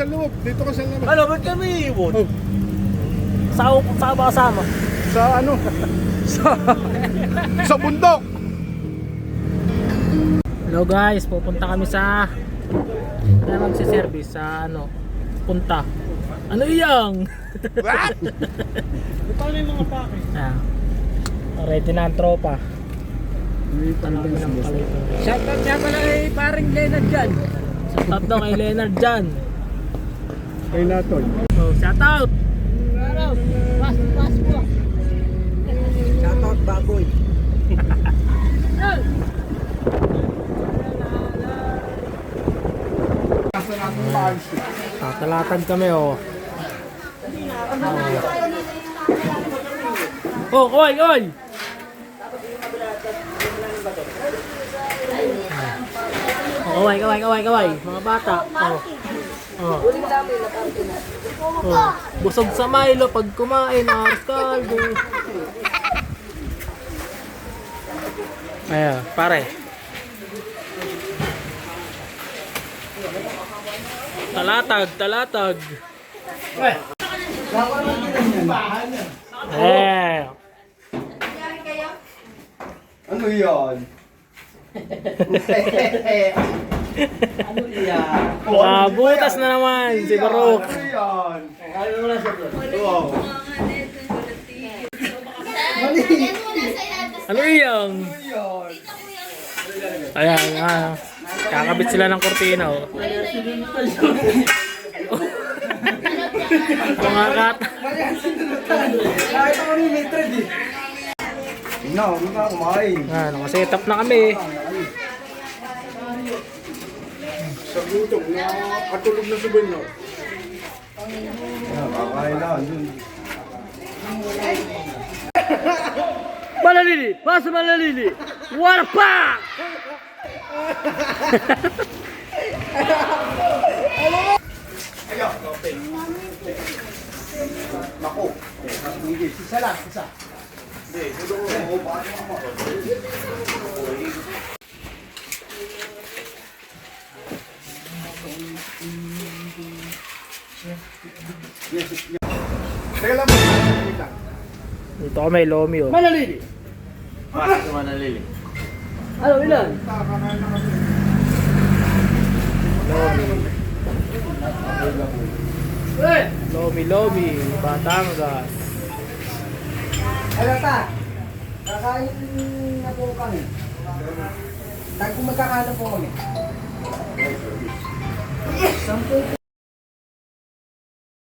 loob. Dito ka sa labas. Ano, ba't kami iiwan? Oh, Saan ba kasama? sa ano? sa bundok. Hello guys, pupunta kami sa magsiservice sa ano, punta. Ano iyang? What? Paano yung mga pake? Ready na ang tropa. Tanawin ng kalito. Shoutout nga pala kay paring Leonard dyan. Shoutout daw kay Leonard dyan. Kay Natoy. Oh, shoutout! Shoutout baboy. Nasa natin paalis. Talatag kami oh. Oh, kaway, kaway! Oh, kaway, mga bata. Oh. Oh. Oh. Busog sa Milo pag kumain, Ars Caldo. Ayan, pare. Talatag. Eh. Ano yan? Ano yan? Butas na naman si Barok. Ano yan? Ano mo lang siya? Wow. Ano iyang? Ano yan? Ayan, kakabit sila ng kortina oh. Mga kat. Kahit ako ni Mitred eh. Tingnan, huwag ka kumain. Nakaset up na kami. Sa gutom na katulog na si Benno. Kakain na. Malalili! Pasa malalili! What a pack! Naku. Isa lang, isa. Hindi, dito ko. Bakit ako? Teka lang mo. Dito kami, Lomi oh. Manalili! Pasok sa Manalili. Ano, ilan? Lomi, Batangas. Ano ta? Kakain na po kami. Kung magkakaano po kami. 10